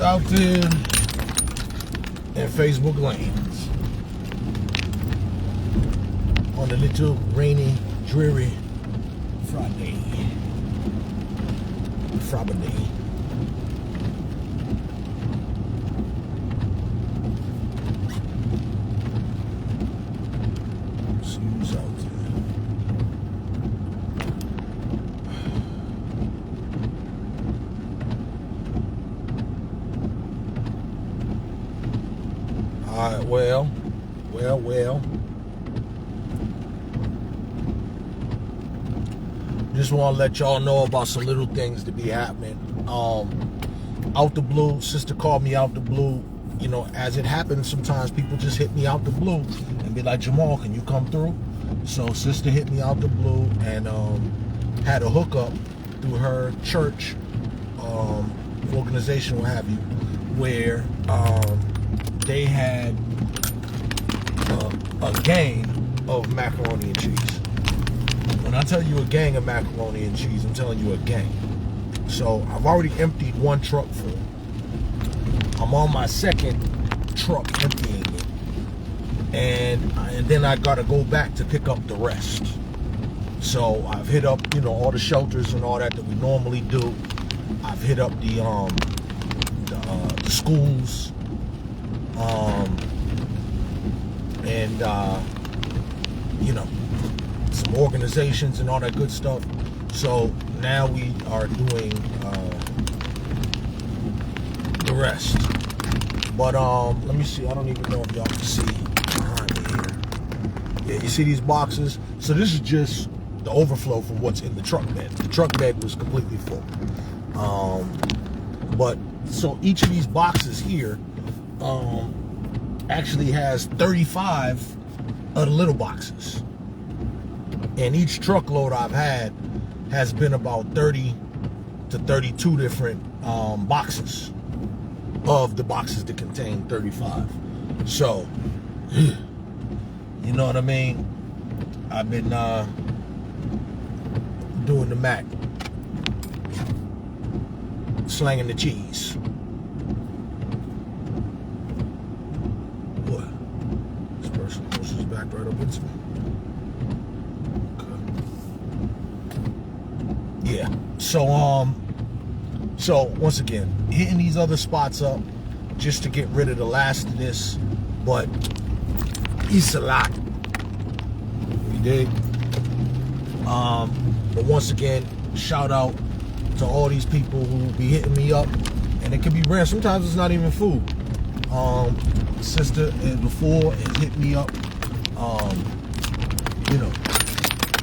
out there in Facebook lanes on a little rainy, dreary Friday. See who's out there. All right, well. Just want to let y'all know about some little things to be happening. Out the blue, sister called me out the blue. You know, as it happens, sometimes people just hit me out the blue and be like, Jamal, can you come through? So sister hit me out the blue and had a hookup through her church organization, what have you, where they had a gang of macaroni and cheese. When I tell you a gang of macaroni and cheese, I'm telling you a gang. So I've already emptied one truck full. I'm on my second truck emptying it. And then I gotta go back to pick up the rest. So I've hit up, you know, all the shelters and all that we normally do. I've hit up the schools, you know, some organizations and all that good stuff. So now we are doing the rest. But let me see. I don't even know if y'all can see behind me here. Yeah, you see these boxes? So this is just the overflow from what's in the truck bed. The truck bed was completely full. But so each of these boxes here actually has 35 of the little boxes. And each truckload I've had has been about 30 to 32 different boxes of the boxes that contain 35. So, you know what I mean? I've been doing the Mac, slanging the cheese. What? This person pushes his back right up into me. Yeah, so once again, hitting these other spots up just to get rid of the last of this, but it's a lot. You dig? But once again, shout out to all these people who be hitting me up, and it can be rare. Sometimes it's not even food. Sister before has hit me up, you know,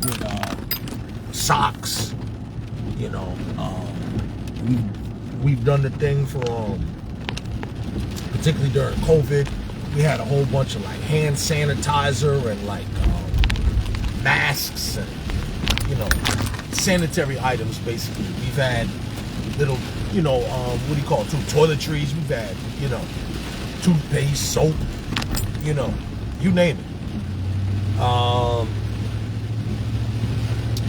with socks. You know, we've done the thing for, particularly during COVID, we had a whole bunch of like hand sanitizer and like masks and, you know, sanitary items basically. We've had little, you know, what do you call it, toiletries. We've had, you know, toothpaste, soap, you know, you name it.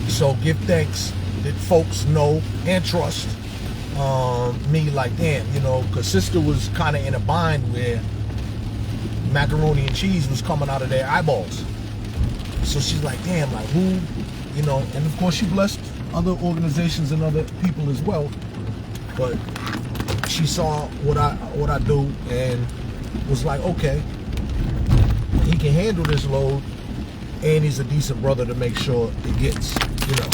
So give thanks that folks know and trust me, like, damn, you know, because sister was kind of in a bind where macaroni and cheese was coming out of their eyeballs. So she's like, damn, like who, you know, and of course she blessed other organizations and other people as well. But she saw what I do and was like, okay, he can handle this load, and he's a decent brother to make sure it gets, you know,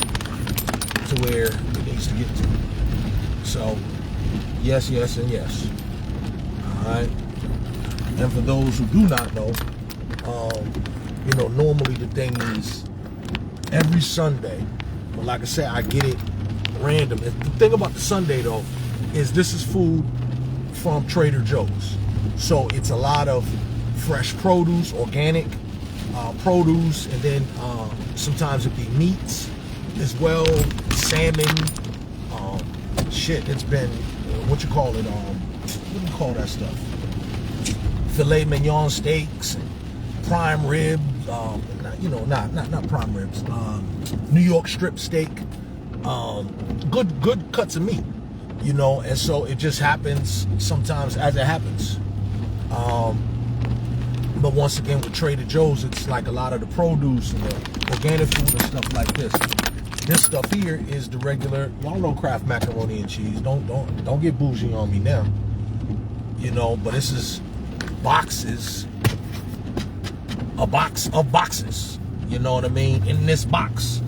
to where it needs to get to. So, yes, yes, and yes. Alright. And for those who do not know, you know, normally the thing is every Sunday, but like I said, I get it random. And the thing about the Sunday though is this is food from Trader Joe's. So it's a lot of fresh produce, organic produce, and then sometimes it'd be meats as well, salmon, it's been, what you call it, what do you call that stuff? Filet mignon steaks, and prime ribs, you know, not prime ribs, New York strip steak, good cuts of meat, You know, and so it just happens sometimes as it happens. But once again, with Trader Joe's, it's like a lot of the produce and the organic food and stuff like this. This stuff here is the regular, y'all know, Kraft macaroni and cheese. Don't get bougie on me now. You know, but this is boxes, a box of boxes. You know what I mean? In this box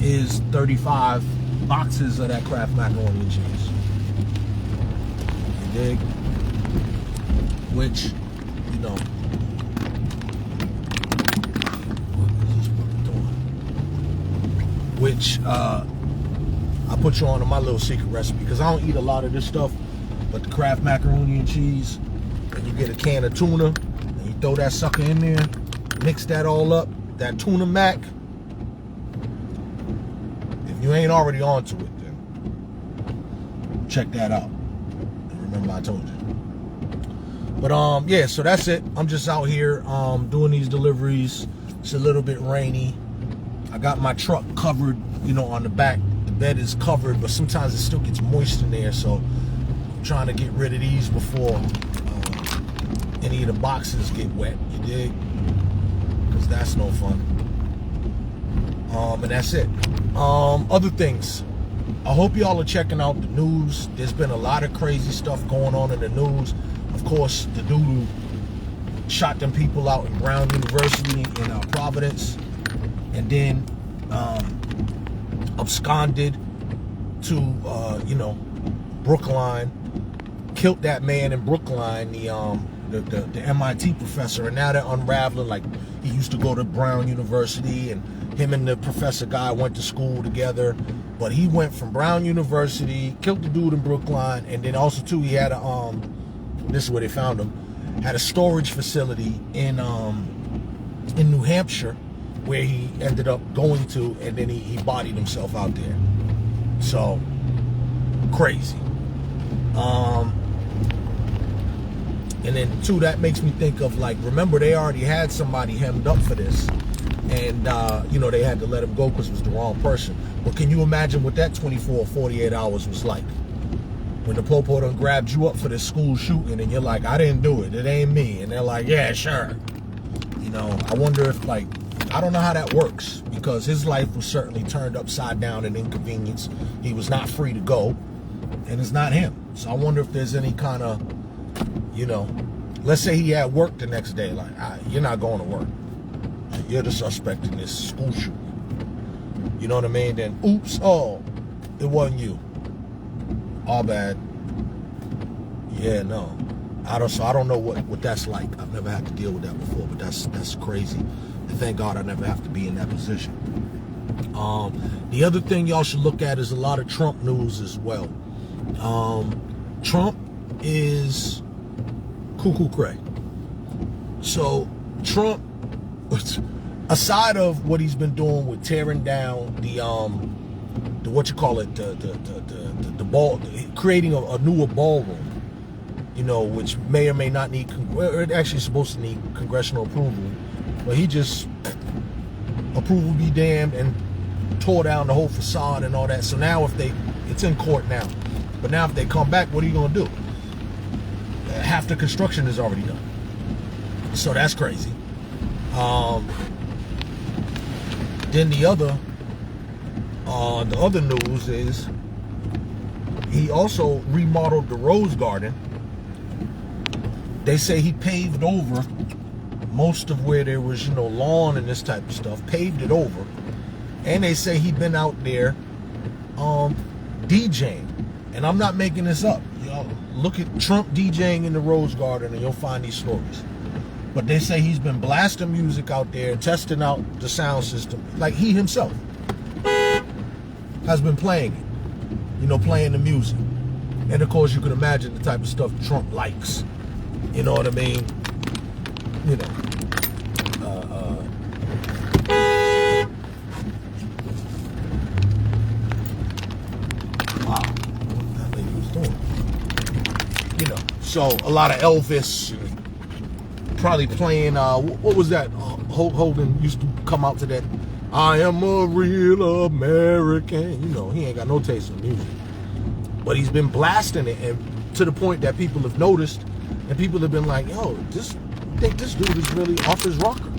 is 35 boxes of that Kraft macaroni and cheese. You dig? Which, you know, which I put you on to my little secret recipe, because I don't eat a lot of this stuff, but the Kraft macaroni and cheese, and you get a can of tuna, and you throw that sucker in there, mix that all up, that tuna mac. If you ain't already onto it, then check that out. And remember I told you. But yeah, so that's it. I'm just out here doing these deliveries. It's a little bit rainy. I got my truck covered, you know, on the back. The bed is covered, but sometimes it still gets moist in there, so I'm trying to get rid of these before any of the boxes get wet, you dig? Because that's no fun. And that's it. Other things. I hope y'all are checking out the news. There's been a lot of crazy stuff going on in the news. Of course, the dude who shot them people out in Brown University in Providence, and then absconded to you know, Brookline, killed that man in Brookline, the MIT professor, and now they're unraveling, like, he used to go to Brown University, and him and the professor guy went to school together, but he went from Brown University, killed the dude in Brookline, and then also too, he had a this is where they found him, had a storage facility in New Hampshire, where he ended up going to, and then he bodied himself out there. So crazy. And then too, that makes me think of, like, remember they already had somebody hemmed up for this, and you know, they had to let him go because it was the wrong person. But can you imagine what that 24 or 48 hours was like? When the popo done grabbed you up for this school shooting, and you're like, I didn't do it, it ain't me. And they're like, yeah, sure. You know, I wonder if, like, I don't know how that works, because his life was certainly turned upside down and inconvenience. He was not free to go, and it's not him. So I wonder if there's any kind of, you know, let's say he had work the next day. Like, you're not going to work. You're the suspect in this school shooting. You know what I mean? Then, oops, oh, it wasn't you. All bad. Yeah, no. I don't know what that's like. I've never had to deal with that before, but that's crazy. And thank God I never have to be in that position. The other thing y'all should look at is a lot of Trump news as well. Trump is cuckoo cray. So Trump, aside of what he's been doing with tearing down the what you call it, the ball, creating a newer ballroom, you know, which may or may not need, it actually is supposed to need congressional approval, but he just, approval be damned, and tore down the whole facade and all that. So now it's in court now, but now if they come back, what are you gonna do? Half the construction is already done, so that's crazy. Then the other news is he also remodeled the Rose Garden. They say he paved over most of where there was, you know, lawn and this type of stuff, paved it over. And they say he'd been out there DJing. And I'm not making this up. Y'all look at Trump DJing in the Rose Garden and you'll find these stories. But they say he's been blasting music out there, testing out the sound system. Like he himself has been playing it, you know, playing the music. And of course you can imagine the type of stuff Trump likes. You know what I mean? You know. Wow, what that lady was doing. You know, so a lot of Elvis, probably playing, what was that? Hulk Hogan used to come out to that, I am a real American. You know, he ain't got no taste in music. But he's been blasting it, and to the point that people have noticed, and people have been like, yo, I think this dude is really off his rocker.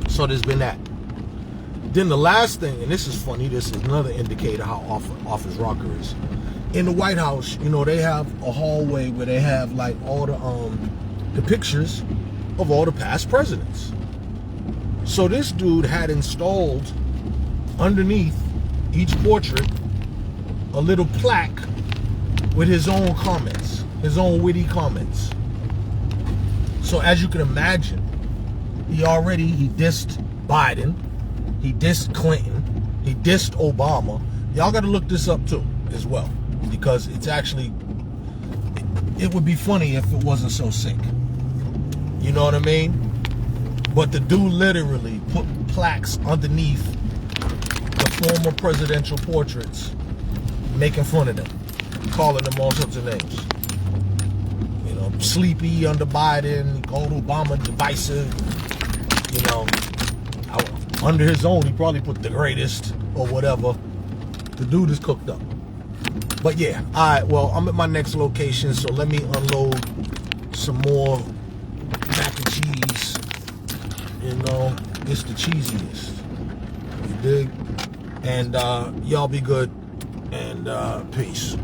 So there's been that. Then the last thing, and this is funny, this is another indicator how off his rocker is. In the White House, you know, they have a hallway where they have like all the pictures of all the past presidents. So this dude had installed underneath each portrait a little plaque with his own comments, his own witty comments. So as you can imagine, he dissed Biden, he dissed Clinton, he dissed Obama. Y'all got to look this up too, as well, because it's actually, it would be funny if it wasn't so sick. You know what I mean? But the dude literally put plaques underneath the former presidential portraits, making fun of them, calling them all sorts of names. You know, sleepy under Biden, he called Obama divisive. You know, under his own, he probably put the greatest or whatever. The dude is cooked up. But yeah, all right, well, I'm at my next location, so let me unload some more mac and cheese. You know, it's the cheesiest. You dig? And y'all be good, and peace.